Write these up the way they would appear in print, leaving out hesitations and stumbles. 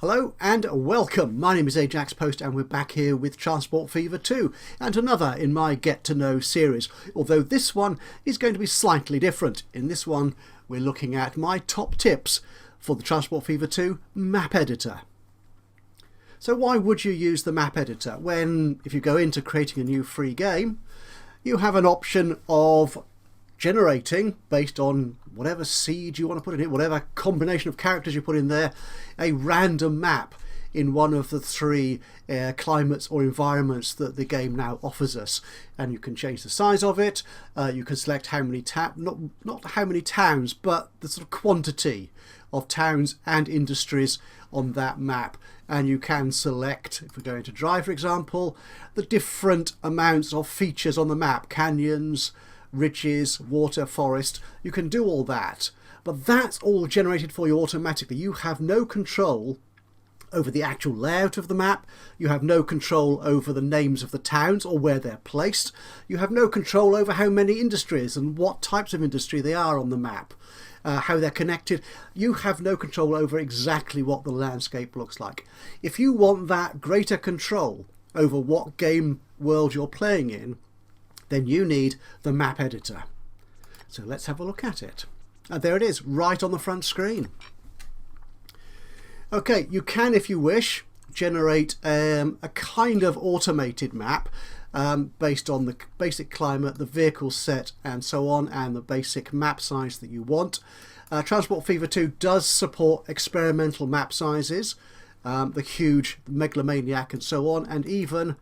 Hello and welcome. My name is Ajaxpost and we're back here with Transport Fever 2 and another in my Get to Know series, although this one is going to be slightly different. In this one we're looking at my top tips for the Transport Fever 2 map editor. So why would you use the map editor when, if you go into creating a new free game, you have an option of generating, based on whatever seed you want to put in it, whatever combination of characters you put in there, a random map in one of the three climates or environments that the game now offers us. And you can change the size of it, you can select how many not how many towns, but the sort of quantity of towns and industries on that map. And you can select, if we're going to drive for example, the different amounts of features on the map, canyons, ridges, water, forest. You can do all that, but that's all generated for you automatically. You have no control over the actual layout of the map. You have no control over the names of the towns or where they're placed. You have no control over how many industries and what types of industry they are on the map, how they're connected. You have no control over exactly what the landscape looks like. If you want that greater control over what game world you're playing in, then you need the map editor. So let's have a look at it. And there it is, right on the front screen. Okay, you can, if you wish, generate a kind of automated map based on the basic climate, the vehicle set and so on, and the basic map size that you want. Transport Fever 2 does support experimental map sizes, the huge megalomaniac and so on, and even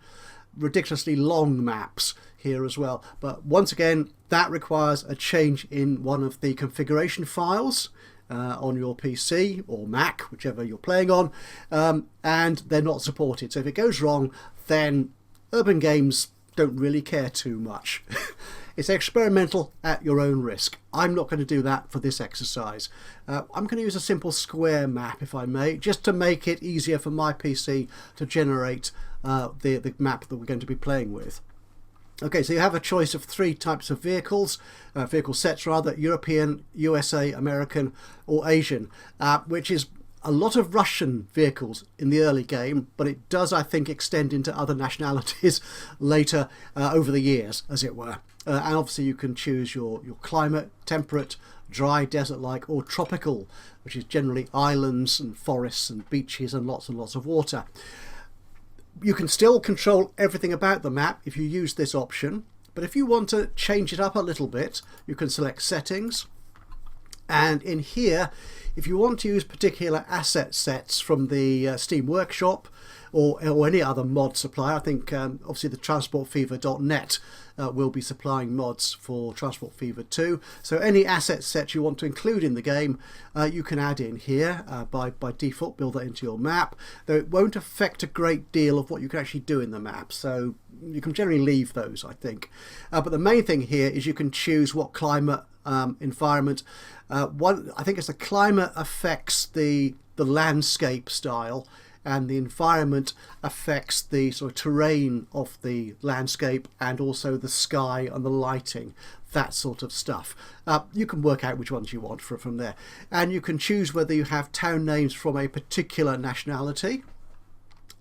ridiculously long maps here as well. But once again, that requires a change in one of the configuration files on your PC or Mac, whichever you're playing on, and they're not supported. So if it goes wrong, then urban games don't really care too much. It's experimental at your own risk. I'm not going to do that for this exercise. I'm going to use a simple square map, if I may, just to make it easier for my PC to generate the map that we're going to be playing with. Okay, so you have a choice of three types of vehicles, vehicle sets rather, European, USA, American or Asian, which is a lot of Russian vehicles in the early game, but it does, I think, extend into other nationalities later over the years, as it were. And obviously you can choose your climate, temperate, dry, desert-like or tropical, which is generally islands and forests and beaches and lots of water. You can still control everything about the map if you use this option, but if you want to change it up a little bit, you can select settings, and in here, if you want to use particular asset sets from the Steam Workshop or any other mod supplier, I think obviously the transportfever.net will be supplying mods for Transport Fever 2. So any asset set you want to include in the game, you can add in here by default, build that into your map, though it won't affect a great deal of what you can actually do in the map. So you can generally leave those, I think. But the main thing here is you can choose what climate environment. I think it's the climate affects the landscape style, and the environment affects the sort of terrain of the landscape and also the sky and the lighting, that sort of stuff. You can work out which ones you want from there, and you can choose whether you have town names from a particular nationality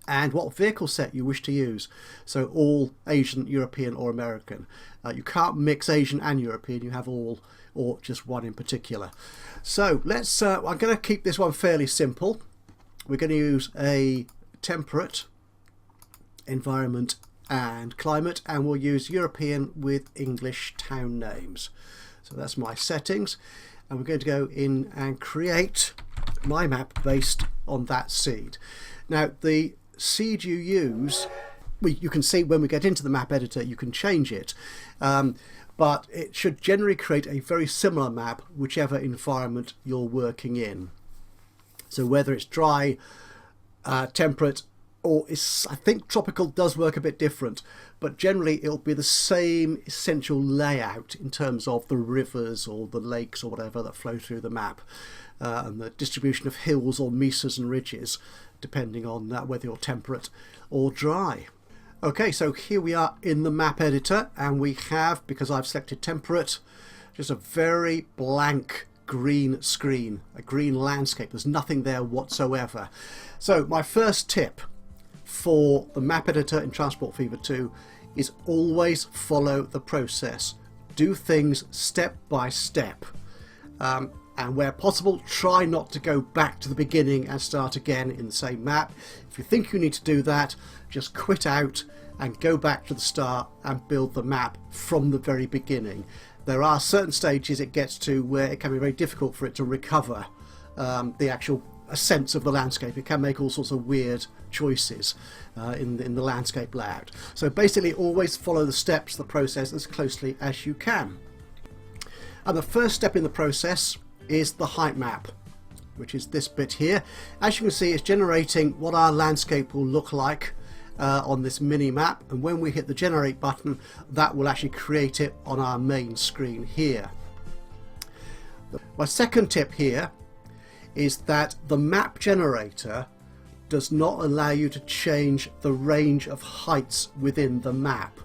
and what vehicle set you wish to use. So all Asian, European or American. You can't mix Asian and European, you have all or just one in particular. So let's I'm going to keep this one fairly simple. We're going to use a temperate environment and climate, and we'll use European with English town names. So that's my settings, and we're going to go in and create my map based on that seed. Now the seed you use, you can see when we get into the map editor you can change it, but it should generally create a very similar map whichever environment you're working in. So whether it's dry, temperate, or I think tropical does work a bit different, but generally it'll be the same essential layout in terms of the rivers or the lakes or whatever that flow through the map, and the distribution of hills or mesas and ridges, depending on whether you're temperate or dry. Okay, so here we are in the map editor, and we have, because I've selected temperate, just a very blank green screen, a green landscape. There's nothing there whatsoever. So my first tip for the map editor in Transport Fever 2 is always follow the process. Do things step by step. And where possible, try not to go back to the beginning and start again in the same map. If you think you need to do that, just quit out and go back to the start and build the map from the very beginning. There are certain stages it gets to where it can be very difficult for it to recover the actual sense of the landscape. It can make all sorts of weird choices in the landscape layout. So basically always follow the steps, the process as closely as you can. And the first step in the process is the height map, which is this bit here. As you can see, it's generating what our landscape will look like on this mini map, and when we hit the generate button, that will actually create it on our main screen here. My second tip here is that the map generator does not allow you to change the range of heights within the map.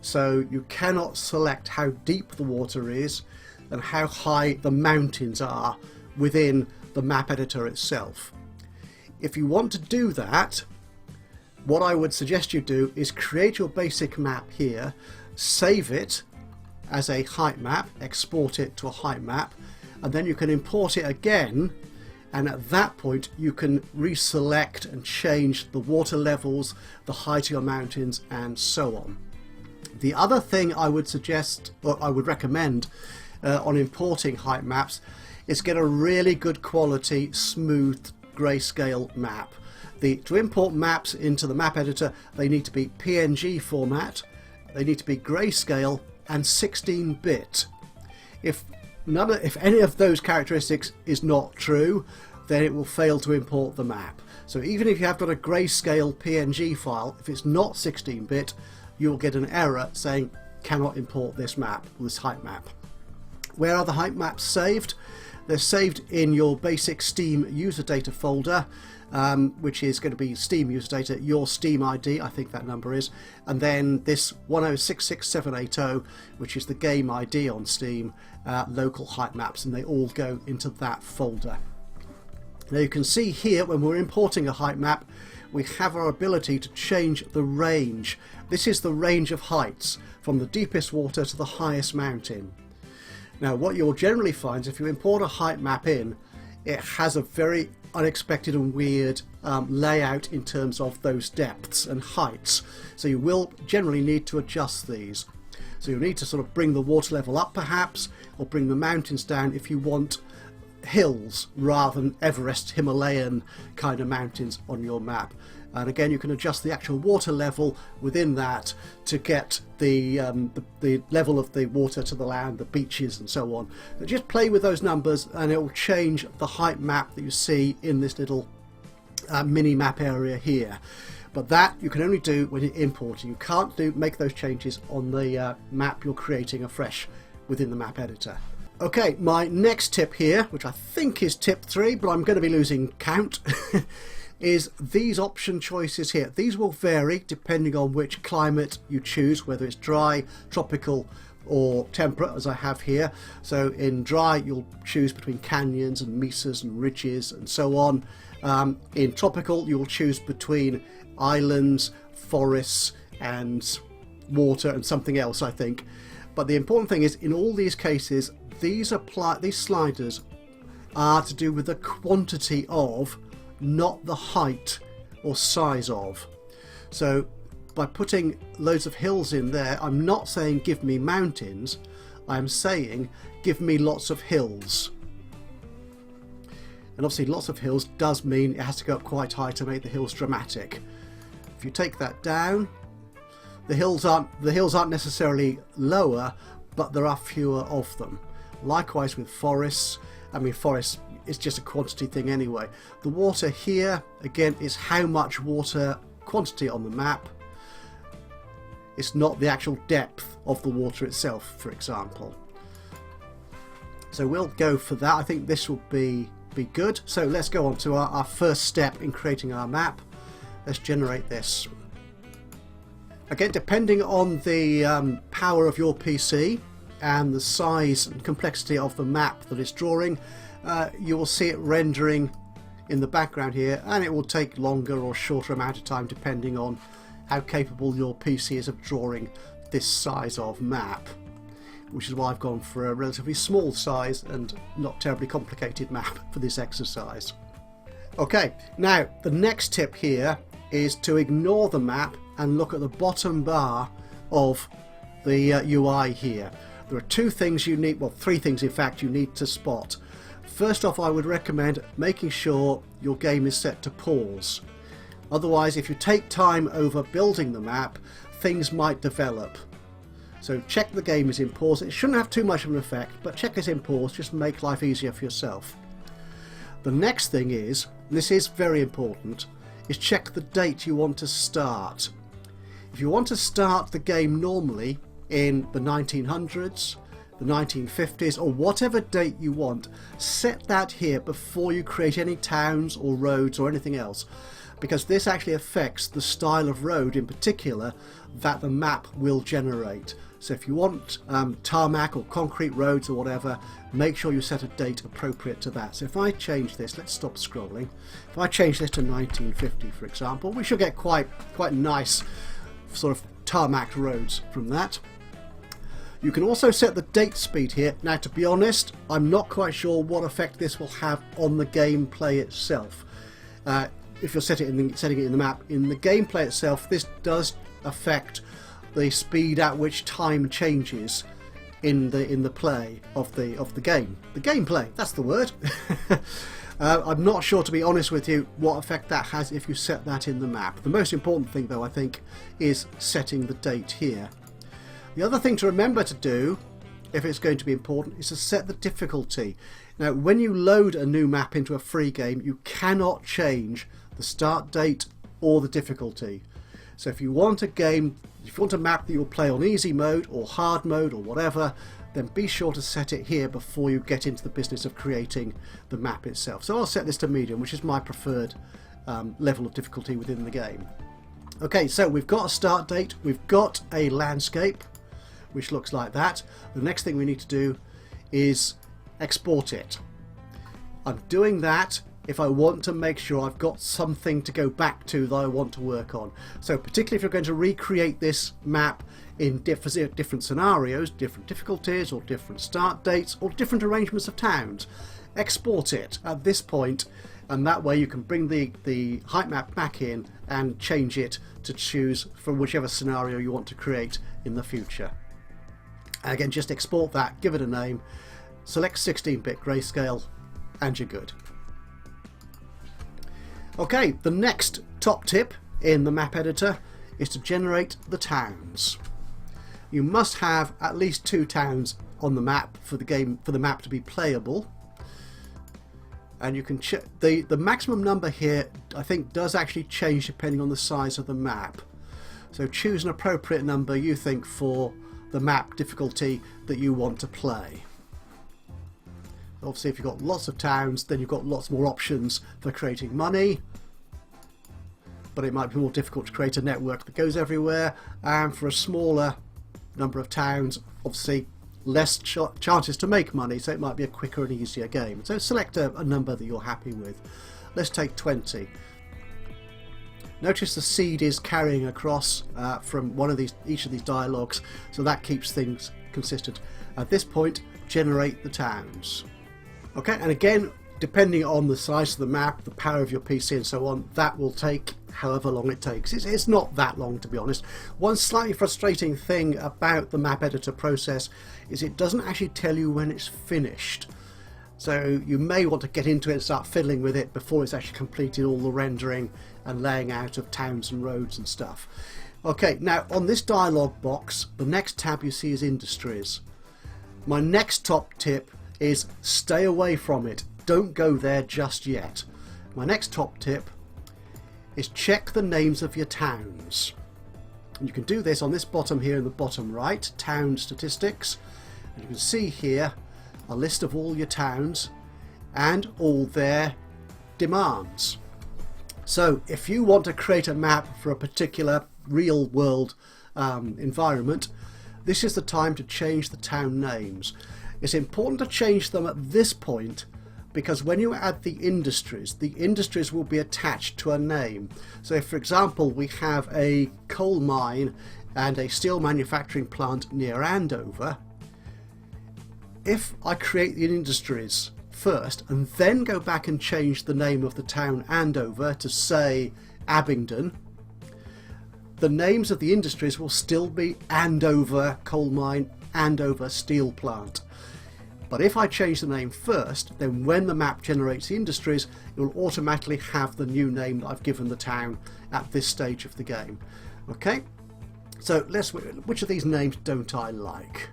So you cannot select how deep the water is and how high the mountains are within the map editor itself. If you want to do that, what I would suggest you do is create your basic map here, save it as a height map, export it to a height map, and then you can import it again, and at that point you can reselect and change the water levels, the height of your mountains, and so on. The other thing I would suggest, or I would recommend on importing height maps, is get a really good quality smooth grayscale map. To import maps into the map editor, they need to be PNG format, they need to be grayscale and 16-bit. If any of those characteristics is not true, then it will fail to import the map. So even if you have got a grayscale PNG file, if it's not 16-bit, you'll get an error saying cannot import this map, this height map. Where are the height maps saved? They're saved in your basic Steam user data folder, which is going to be Steam user data, your Steam ID, I think that number is, and then this 1066780, which is the game ID on Steam, local height maps, and they all go into that folder. Now you can see here when we're importing a height map, we have our ability to change the range. This is the range of heights from the deepest water to the highest mountain. Now what you'll generally find is if you import a height map in, it has a very unexpected and weird layout in terms of those depths and heights. So you will generally need to adjust these. So you'll need to sort of bring the water level up perhaps, or bring the mountains down if you want hills rather than Everest, Himalayan kind of mountains on your map. And again, you can adjust the actual water level within that to get the level of the water to the land, the beaches and so on. But just play with those numbers and it will change the height map that you see in this little mini map area here. But that you can only do when you're importing. You can't make those changes on the map you're creating afresh within the map editor. Okay, my next tip here, which I think is tip 3, but I'm going to be losing count, is these option choices here. These will vary depending on which climate you choose, whether it's dry, tropical or temperate as I have here. So in dry you'll choose between canyons and mesas and ridges and so on. In tropical you'll choose between islands, forests and water and something else, I think. But the important thing is in all these cases these sliders are to do with the quantity of, not the height or size of. So by putting loads of hills in there, I'm not saying give me mountains, I'm saying give me lots of hills. And obviously lots of hills does mean it has to go up quite high to make the hills dramatic. If you take that down, the hills aren't necessarily lower, but there are fewer of them. Likewise with forests. I mean, forests is just a quantity thing anyway. The water here again is how much water quantity on the map. It's not the actual depth of the water itself, for example. So we'll go for that. I think this will be good. So let's go on to our first step in creating our map. Let's generate this. Again, depending on the power of your PC, and the size and complexity of the map that it's drawing, you will see it rendering in the background here, and it will take longer or shorter amount of time depending on how capable your PC is of drawing this size of map, which is why I've gone for a relatively small size and not terribly complicated map for this exercise. Okay, now the next tip here is to ignore the map and look at the bottom bar of the UI here. There are two things you need, well, three things in fact you need to spot. First off, I would recommend making sure your game is set to pause. Otherwise, if you take time over building the map, things might develop. So check the game is in pause. It shouldn't have too much of an effect, but check it's in pause just to make life easier for yourself. The next thing is, and this is very important, is check the date you want to start. If you want to start the game normally in the 1900s, the 1950s, or whatever date you want, set that here before you create any towns or roads or anything else, because this actually affects the style of road in particular that the map will generate. So if you want tarmac or concrete roads or whatever, make sure you set a date appropriate to that. So if I change this, let's stop scrolling. If I change this to 1950, for example, we should get quite nice sort of tarmac roads from that. You can also set the date speed here. Now, to be honest, I'm not quite sure what effect this will have on the gameplay itself. If you're setting it in the map, in the gameplay itself, this does affect the speed at which time changes in the play of the game. The gameplay, that's the word. I'm not sure, to be honest with you, what effect that has if you set that in the map. The most important thing, though, I think, is setting the date here. The other thing to remember to do, if it's going to be important, is to set the difficulty. Now, when you load a new map into a free game, you cannot change the start date or the difficulty. So if you want a map that you'll play on easy mode or hard mode or whatever, then be sure to set it here before you get into the business of creating the map itself. So I'll set this to medium, which is my preferred level of difficulty within the game. Okay, so we've got a start date, we've got a landscape, which looks like that. The next thing we need to do is export it. I'm doing that if I want to make sure I've got something to go back to that I want to work on. So particularly if you're going to recreate this map in different scenarios, different difficulties or different start dates or different arrangements of towns, export it at this point, and that way you can bring the Heightmap back in and change it to choose from whichever scenario you want to create in the future. And again, just export that, give it a name, select 16-bit grayscale, and you're good. Okay, the next top tip in the map editor is to generate the towns. You must have at least 2 towns on the map for the map to be playable. And you can check the maximum number here, I think, does actually change depending on the size of the map. So choose an appropriate number you think for the map difficulty that you want to play. Obviously, if you've got lots of towns, then you've got lots more options for creating money, but it might be more difficult to create a network that goes everywhere, and for a smaller number of towns, obviously less chances to make money, so it might be a quicker and easier game. So select a number that you're happy with. Let's take 20. Notice the seed is carrying across from each of these dialogues, so that keeps things consistent. At this point, generate the towns. Okay, and again, depending on the size of the map, the power of your PC and so on, that will take however long it takes. It's not that long, to be honest. One slightly frustrating thing about the map editor process is it doesn't actually tell you when it's finished. So you may want to get into it and start fiddling with it before it's actually completed all the rendering and laying out of towns and roads and stuff. Okay, now on this dialog box, the next tab you see is Industries. My next top tip is stay away from it. Don't go there just yet. My next top tip is check the names of your towns. And you can do this on this bottom here in the bottom right, town statistics. And you can see here a list of all your towns and all their demands. So if you want to create a map for a particular real world environment, this is the time to change the town names. It's important to change them at this point, because when you add the industries will be attached to a name. So if, for example, we have a coal mine and a steel manufacturing plant near Andover, if I create the industries first and then go back and change the name of the town Andover to, say, Abingdon, the names of the industries will still be Andover coal mine, Andover steel plant. But if I change the name first, then when the map generates the industries, it will automatically have the new name that I've given the town at this stage of the game. Okay, so which of these names don't I like?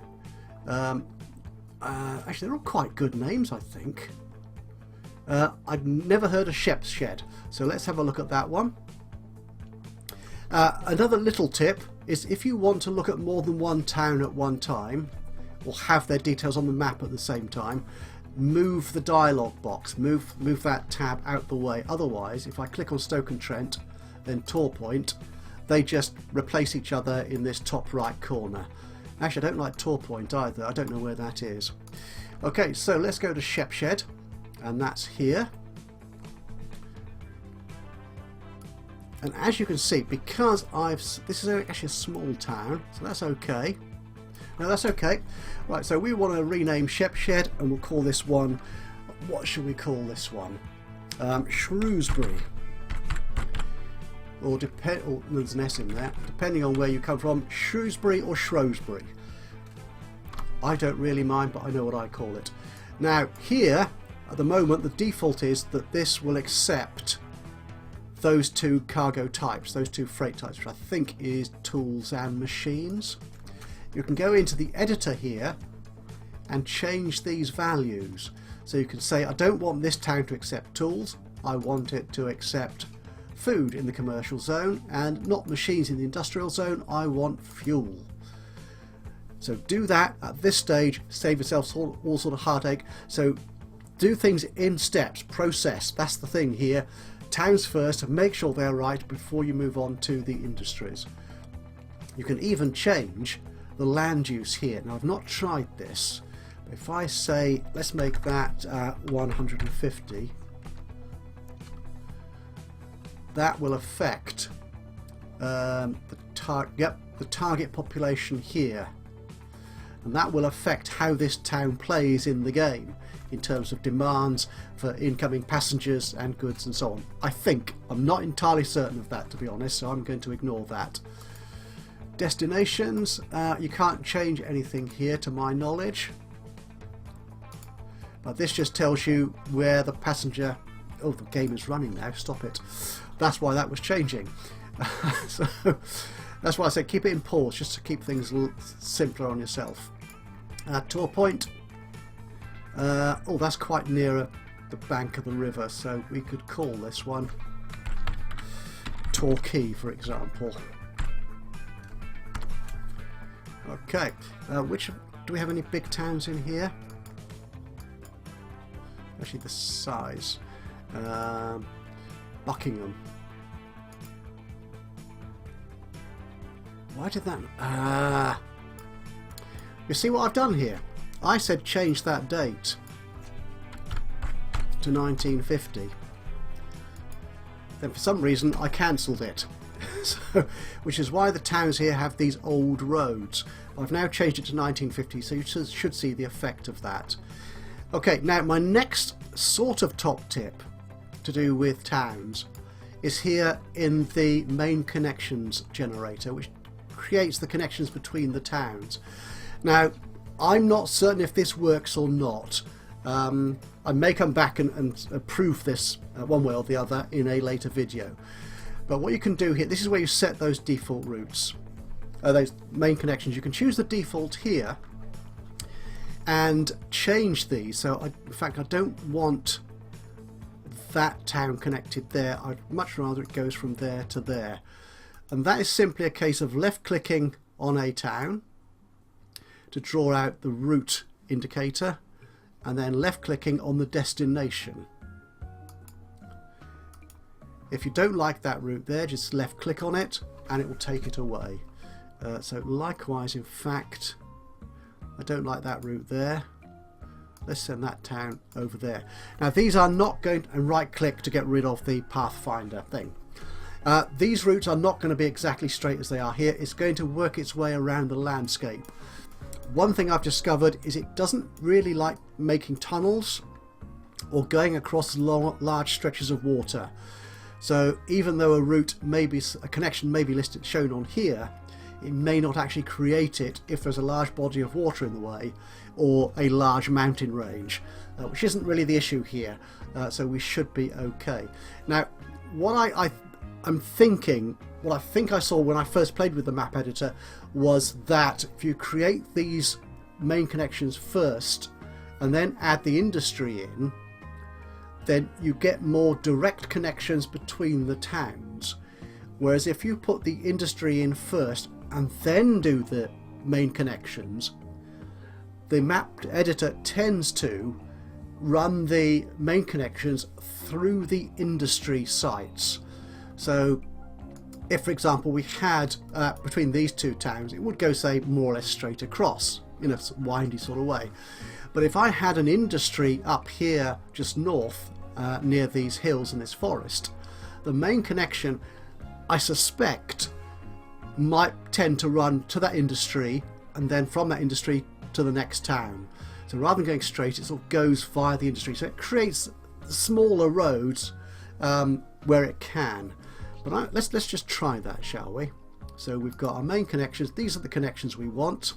Actually, they're all quite good names, I think. I'd never heard of Shep's Shed, so let's have a look at that one. Another little tip is, if you want to look at more than one town at one time, or have their details on the map at the same time, move the dialog box, move that tab out the way. Otherwise, if I click on Stoke-on-Trent, then Torpoint, they just replace each other in this top right corner. Actually, I don't like Torpoint either. I don't know where that is. Okay, so let's go to Shep Shed, and that's here. And as you can see, because this is actually a small town, so that's okay. No, that's okay. Right, so we want to rename Shep Shed, and we'll call this one, what should we call this one? Shrewsbury. Or there's an S in there, depending on where you come from, Shrewsbury or Shrewsbury. I don't really mind, but I know what I call it. Now here, at the moment, the default is that this will accept those two cargo types, those two freight types, which I think is tools and machines. You can go into the editor here and change these values. So you can say, I don't want this town to accept tools, I want it to accept food in the commercial zone, and not machines in the industrial zone, I want fuel. So do that at this stage, save yourself all sort of heartache. So do things in steps, process, that's the thing here. Towns first, and make sure they're right before you move on to the industries. You can even change the land use here. Now I've not tried this, but if I say let's make that 150, that will affect the target population here, and that will affect how this town plays in the game in terms of demands for incoming passengers and goods and so on. I think. I'm not entirely certain of that, to be honest, so I'm going to ignore that. Destinations, you can't change anything here to my knowledge, but this just tells you where the passenger... Oh, the game is running now, stop it. That's why that was changing. So that's why I said keep it in pause, just to keep things simpler on yourself. Tour point, oh, that's quite near the bank of the river, so we could call this one Torquay, for example. Okay, do we have any big towns in here? Actually, the size. Buckingham. Why did that... you see what I've done here? I said change that date to 1950. Then for some reason I cancelled it. So, which is why the towns here have these old roads. I've now changed it to 1950, so you should see the effect of that. Okay, now my next sort of top tip to do with towns is here in the main connections generator, which creates the connections between the towns. Now, I'm not certain if this works or not. I may come back and prove this one way or the other in a later video. But what you can do here, this is where you set those default routes, those main connections. You can choose the default here and change these. So in fact, I don't want that town connected there. I'd much rather it goes from there to there. And that is simply a case of left clicking on a town to draw out the route indicator, and then left clicking on the destination. If you don't like that route there, just left click on it and it will take it away. So likewise, in fact, I don't like that route there. Let's send that town over there. Now these are not going, and right click to get rid of the pathfinder thing. These routes are not going to be exactly straight as they are here. It's going to work its way around the landscape. One thing I've discovered is it doesn't really like making tunnels or going across large stretches of water. So even though a connection may be listed shown on here, it may not actually create it if there's a large body of water in the way or a large mountain range, which isn't really the issue here. So we should be okay. Now, what I'm thinking, what I think I saw when I first played with the map editor, was that if you create these main connections first and then add the industry in, then you get more direct connections between the towns. Whereas if you put the industry in first and then do the main connections, the map editor tends to run the main connections through the industry sites. So if, for example, we had between these two towns, it would go, say, more or less straight across in a windy sort of way. But if I had an industry up here just north near these hills and this forest, the main connection, I suspect, might tend to run to that industry and then from that industry to the next town. So rather than going straight, it sort of goes via the industry. So it creates smaller roads where it can. But let's just try that, shall we? So we've got our main connections. These are the connections we want.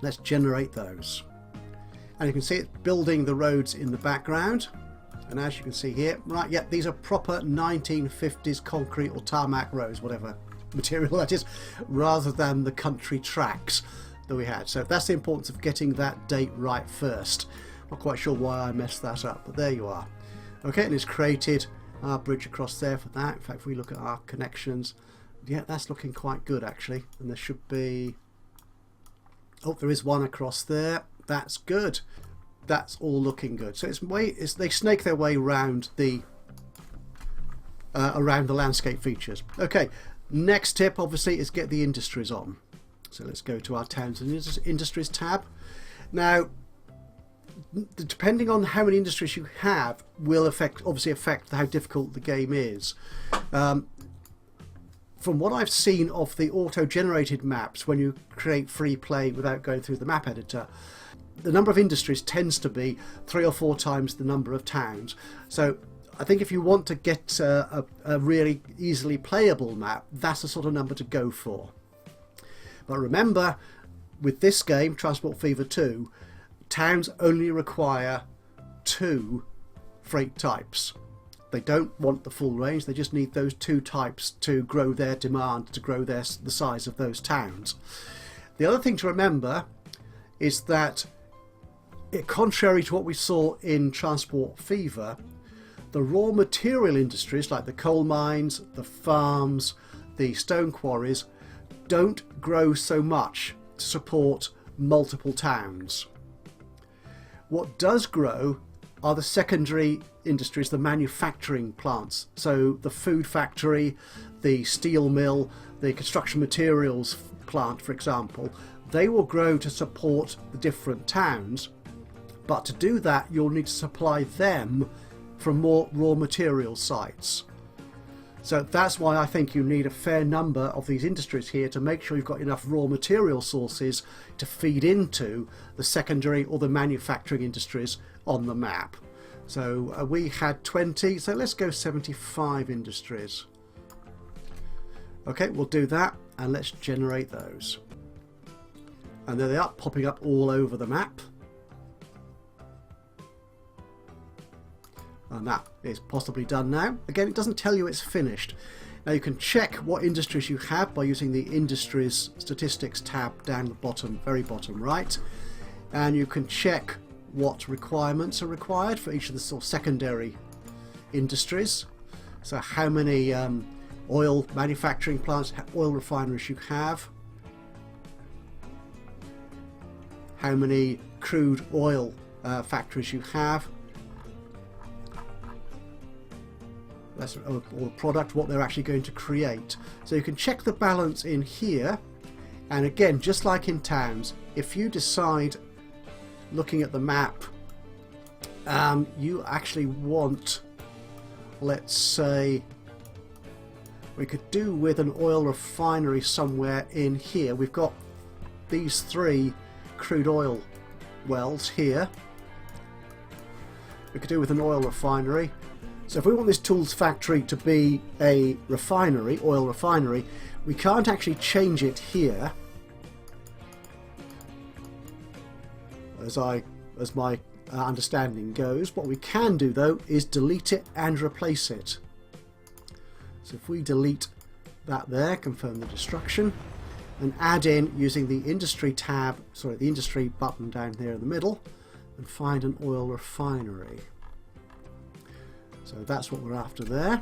Let's generate those. And you can see it building the roads in the background. And as you can see here, right, yeah, these are proper 1950s concrete or tarmac roads, whatever material that is, rather than the country tracks that we had. So that's the importance of getting that date right first. Not quite sure why I messed that up, but there you are. Okay, and it's created our bridge across there for that. In fact, if we look at our connections, yeah, that's looking quite good actually. And there should be, oh, there is one across there. That's good. That's all looking good. So they snake their way around the landscape features. Okay, next tip obviously is get the industries on. So let's go to our towns and industries tab. Now, depending on how many industries you have will obviously affect how difficult the game is. From what I've seen of the auto-generated maps, when you create free play without going through the map editor, the number of industries tends to be 3 or 4 times the number of towns. So I think if you want to get a really easily playable map, that's the sort of number to go for. But remember, with this game, Transport Fever 2, towns only require 2 freight types. They don't want the full range, they just need those 2 types to grow their demand, to grow the size of those towns. The other thing to remember is that, contrary to what we saw in Transport Fever, the raw material industries like the coal mines, the farms, the stone quarries don't grow so much to support multiple towns. What does grow are the secondary industries, the manufacturing plants. So the food factory, the steel mill, the construction materials plant, for example, they will grow to support the different towns. But to do that, you'll need to supply them from more raw material sites. So that's why I think you need a fair number of these industries here to make sure you've got enough raw material sources to feed into the secondary or the manufacturing industries on the map. So we had 20, so let's go 75 industries. Okay, we'll do that and let's generate those. And there they are, popping up all over the map. And that is possibly done now. Again, it doesn't tell you it's finished. Now you can check what industries you have by using the Industries Statistics tab down the bottom, very bottom right. And you can check what requirements are required for each of the sort of secondary industries. So how many oil manufacturing plants, oil refineries you have. How many crude oil factories you have. Or product, what they're actually going to create. So you can check the balance in here, And again, just like in towns, if you decide, looking at the map, you actually want, let's say, we could do with an oil refinery somewhere in here. We've got these 3 crude oil wells here. We could do with an oil refinery. So if we want this tools factory to be a refinery, oil refinery, we can't actually change it here, as my understanding goes. What we can do though is delete it and replace it. So if we delete that there, confirm the destruction, and add in using the industry tab, sorry, the industry button down there in the middle, and find an oil refinery. So that's what we're after there.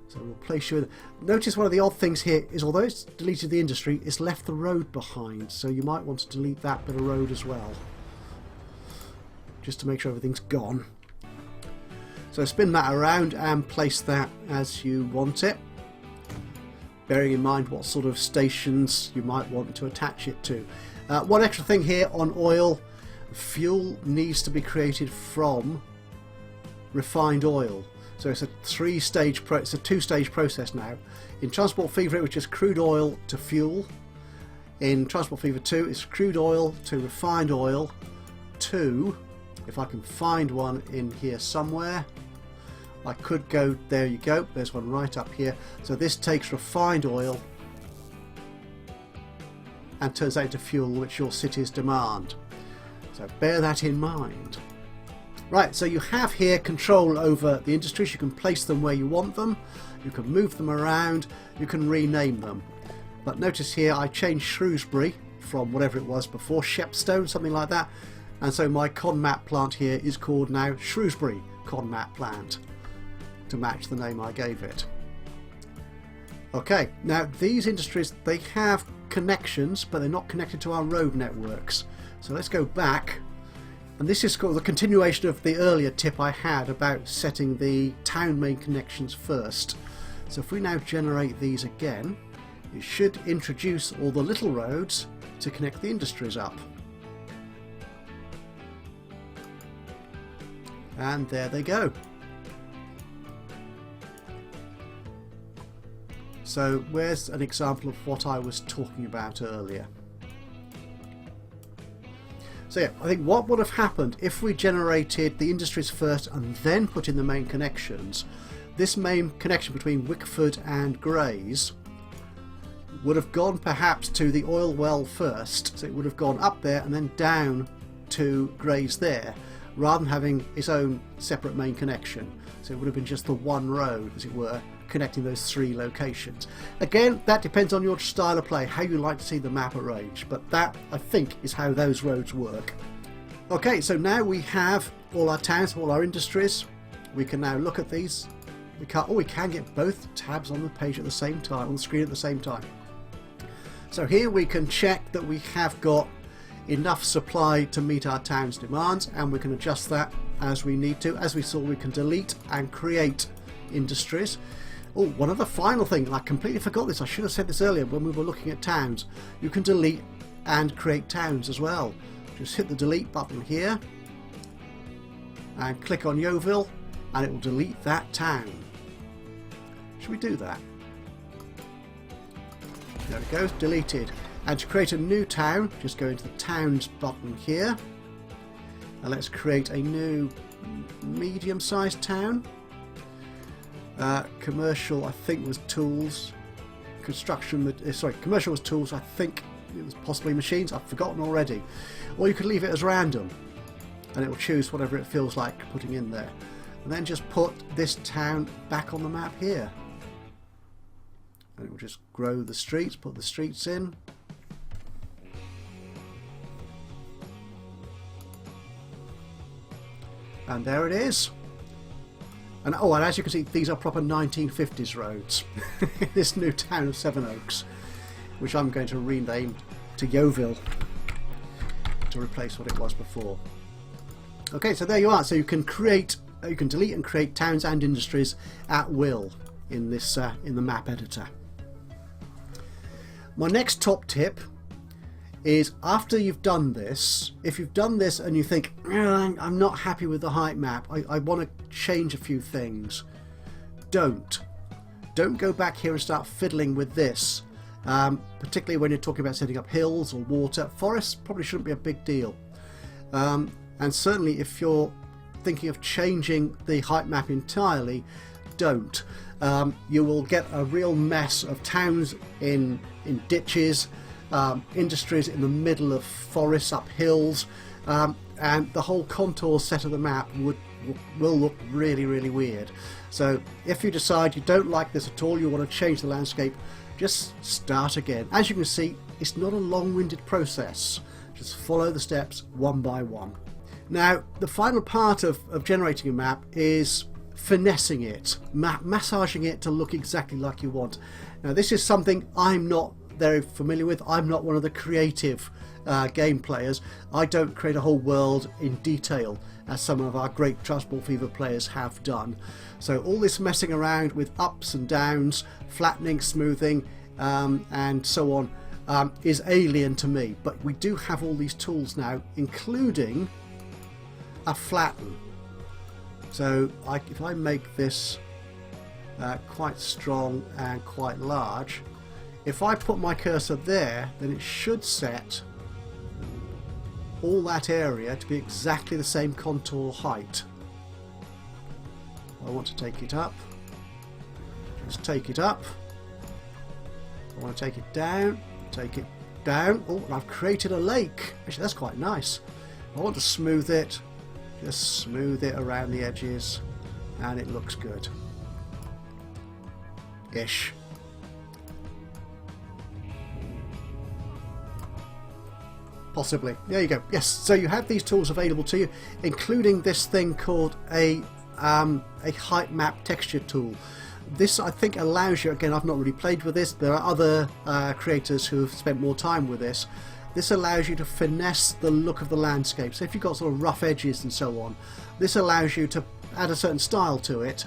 So we'll place you in. Notice one of the odd things here is, although it's deleted the industry, it's left the road behind. So you might want to delete that bit of road as well, just to make sure everything's gone. So spin that around and place that as you want it, bearing in mind what sort of stations you might want to attach it to. One extra thing here on oil: fuel needs to be created from refined oil. So it's a 3-stage it's a 2-stage process now. In Transport Fever it was just crude oil to fuel. In Transport Fever 2 it's crude oil to refined oil to, if I can find one in here somewhere, I could go, there you go, there's one right up here. So this takes refined oil and turns that into fuel which your cities demand. So bear that in mind. Right, so you have here control over the industries. You can place them where you want them, you can move them around, you can rename them. But notice here I changed Shrewsbury from whatever it was before, Shepstone, something like that. And so my Conmat plant here is called now Shrewsbury Conmat plant, to match the name I gave it. Okay, now these industries, they have connections, but they're not connected to our road networks. So let's go back. And this is called the continuation of the earlier tip I had about setting the town main connections first. So if we now generate these again, it should introduce all the little roads to connect the industries up. And there they go. So where's an example of what I was talking about earlier? So yeah, I think what would have happened if we generated the industries first and then put in the main connections, this main connection between Wickford and Grays would have gone perhaps to the oil well first. So it would have gone up there and then down to Grays there, rather than having its own separate main connection. So it would have been just the one road, as it were, connecting those 3 locations. Again, that depends on your style of play, how you like to see the map arranged, but that, I think, is how those roads work. Okay, so now we have all our towns, all our industries. We can now look at these. We can get both tabs on the page at the same time, on the screen at the same time. So here we can check that we have got enough supply to meet our town's demands, and we can adjust that as we need to. As we saw, we can delete and create industries. Oh, one other final thing, and I completely forgot this, I should have said this earlier when we were looking at towns. You can delete and create towns as well. Just hit the delete button here and click on Yeovil and it will delete that town. Should we do that? There it goes, deleted. And to create a new town, just go into the Towns button here. And let's create a new medium-sized town. Commercial, I think, was tools. Commercial was tools. I think it was possibly machines. I've forgotten already. Or you could leave it as random, and it will choose whatever it feels like putting in there. And then just put this town back on the map here. And it will just grow the streets, put the streets in. And there it is. And oh, and as you can see, these are proper 1950s roads. This new town of Sevenoaks, which I'm going to rename to Yeovil to replace what it was before. Okay, so there you are. So you can create, you can delete and create towns and industries at will in this in the map editor. My next top tip is after you've done this, if you've done this and you think, I'm not happy with the height map, I want to change a few things, don't go back here and start fiddling with this, particularly when you're talking about setting up hills or water. Forests probably shouldn't be a big deal, and certainly if you're thinking of changing the height map entirely, don't. You will get a real mess of towns in ditches, industries in the middle of forests up hills, and the whole contour set of the map will look really, really weird. So if you decide you don't like this at all, you want to change the landscape, just start again. As you can see, it's not a long-winded process. Just follow the steps one by one. Now, the final part of generating a map is finessing it, massaging it to look exactly like you want. Now, this is something I'm not very familiar with. I'm not one of the creative game players. I don't create a whole world in detail as some of our great Transport Fever players have done. So all this messing around with ups and downs, flattening, smoothing, and so on is alien to me. But we do have all these tools now, including a flatten. So if I make this quite strong and quite large, if I put my cursor there, then it should set all that area to be exactly the same contour height. I want to take it up. Just take it up. I want to take it down. Take it down. Oh, and I've created a lake. Actually, that's quite nice. I want to smooth it. Just smooth it around the edges, and it looks good. Ish. Possibly. There you go. Yes, so you have these tools available to you, including this thing called a height map texture tool. This, I think, allows you, again, I've not really played with this, there are other creators who have spent more time with this. This allows you to finesse the look of the landscape. So if you've got sort of rough edges and so on, this allows you to add a certain style to it,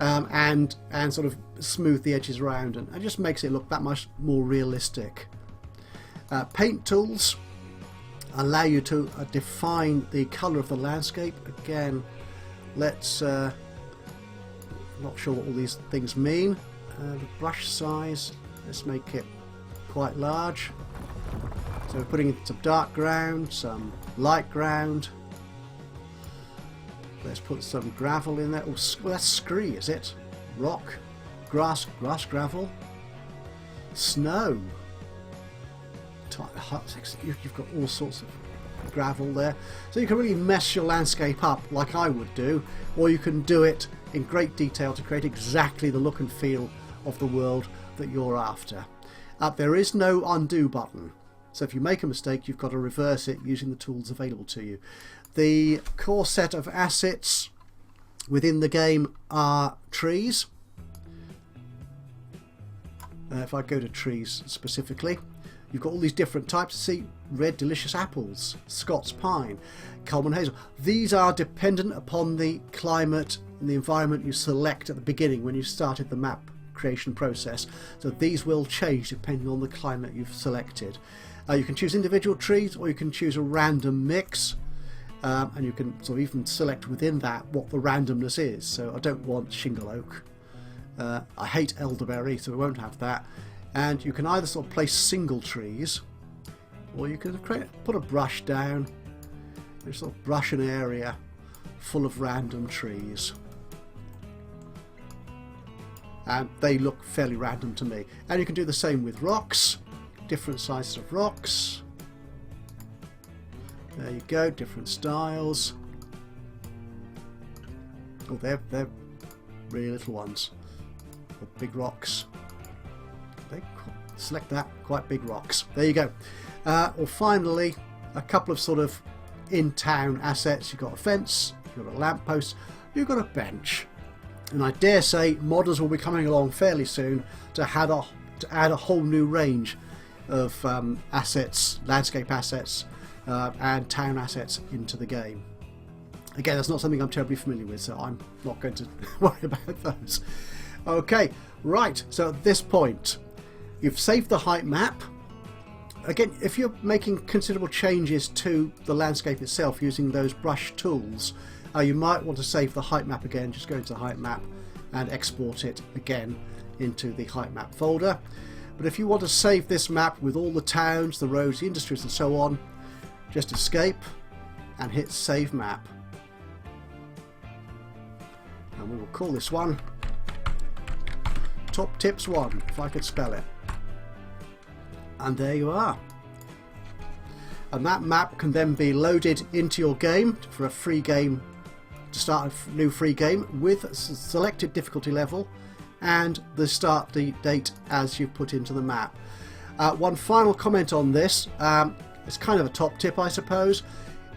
and sort of smooth the edges around, and it just makes it look that much more realistic. Paint tools allow you to define the colour of the landscape. Again, let's not sure what all these things mean. The brush size, let's make it quite large. So we're putting in some dark ground, some light ground. Let's put some gravel in there. Oh, well, that's scree, is it? Rock, grass, gravel, snow. You've got all sorts of gravel there, so you can really mess your landscape up like I would do, or you can do it in great detail to create exactly the look and feel of the world that you're after. There is no undo button, so if you make a mistake, you've got to reverse it using the tools available to you. The core set of assets within the game are trees. If I go to trees specifically, you've got all these different types. See, red delicious apples, Scots pine, common hazel. These are dependent upon the climate and the environment you select at the beginning when you started the map creation process. So these will change depending on the climate you've selected. You can choose individual trees, or you can choose a random mix, and you can sort of even select within that what the randomness is. So I don't want shingle oak. I hate elderberry, so we won't have that. And you can either sort of place single trees, or you can put a brush down and sort of brush an area full of random trees. And they look fairly random to me. And you can do the same with rocks, different sizes of rocks. There you go, different styles. Oh, they're really little ones. The big rocks. Select that, quite big rocks. There you go. Or finally, a couple of sort of in-town assets. You've got a fence, you've got a lamppost, you've got a bench. And I dare say modders will be coming along fairly soon to add a whole new range of assets, landscape assets, and town assets into the game. Again, that's not something I'm terribly familiar with, so I'm not going to worry about those. Okay, right, so at this point, you've saved the height map. again, if you're making considerable changes to the landscape itself using those brush tools, you might want to save the Heightmap again. Just go into Heightmap and export it again into the Heightmap folder. But if you want to save this map with all the towns, the roads, the industries and so on, just escape and hit Save Map. And we will call this one Top Tips 1, if I could spell it. And there you are. And that map can then be loaded into your game for a free game, to start a new free game with a selected difficulty level and the start date as you put into the map. One final comment on this, it's kind of a top tip I suppose,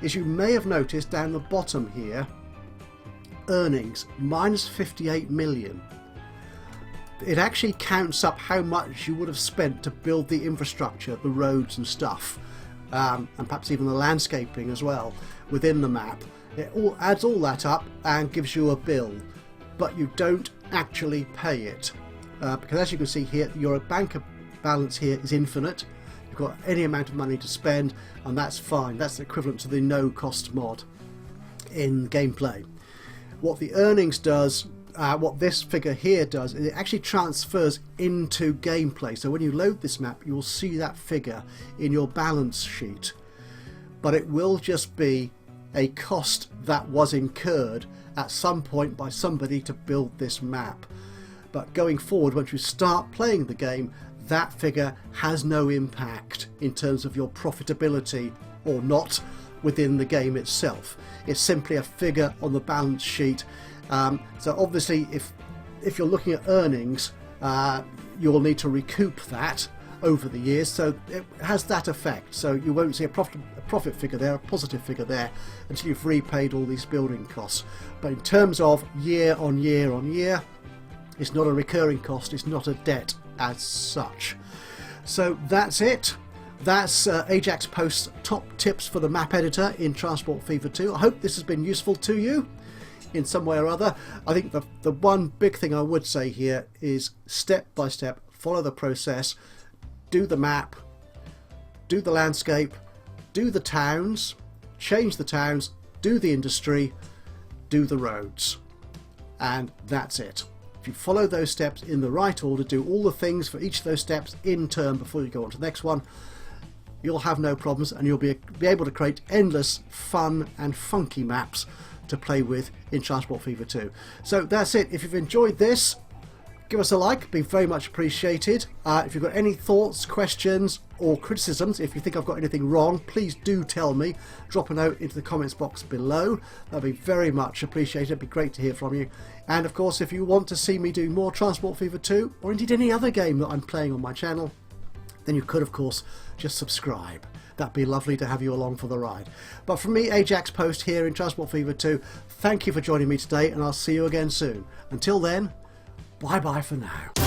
is you may have noticed down the bottom here, earnings, minus 58 million. It actually counts up how much you would have spent to build the infrastructure, the roads and stuff, and perhaps even the landscaping as well within the map. It all adds all that up and gives you a bill, but you don't actually pay it, because as you can see here, your bank balance here is infinite. You've got any amount of money to spend, and that's fine. That's equivalent to the no cost mod in gameplay. What the earnings does, what this figure here does, is it actually transfers into gameplay. So when you load this map, you will see that figure in your balance sheet, but it will just be a cost that was incurred at some point by somebody to build this map. But going forward, once you start playing the game, that figure has no impact in terms of your profitability or not within the game itself. It's simply a figure on the balance sheet. So obviously if you're looking at earnings, you'll need to recoup that over the years, so it has that effect. So you won't see a profit figure there, a positive figure there, until you've repaid all these building costs. But in terms of year on year on year, it's not a recurring cost, it's not a debt as such. So that's it. That's Ajaxpost's top tips for the map editor in Transport Fever 2. I hope this has been useful to you in some way or other. I think the one big thing I would say here is step by step, follow the process, do the map, do the landscape, do the towns, change the towns, do the industry, do the roads, and that's it. If you follow those steps in the right order, do all the things for each of those steps in turn before you go on to the next one, you'll have no problems, and you'll be able to create endless fun and funky maps to play with in Transport Fever 2. So that's it. If you've enjoyed this, give us a like, be very much appreciated. If you've got any thoughts, questions or criticisms, if you think I've got anything wrong, please do tell me. Drop a note into the comments box below. That'd be very much appreciated. It'd be great to hear from you. And of course, if you want to see me do more Transport Fever 2, or indeed any other game that I'm playing on my channel, then you could of course just subscribe. That'd be lovely to have you along for the ride. But from me, Ajaxpost, here in Transport Fever 2, thank you for joining me today, and I'll see you again soon. Until then, bye bye for now.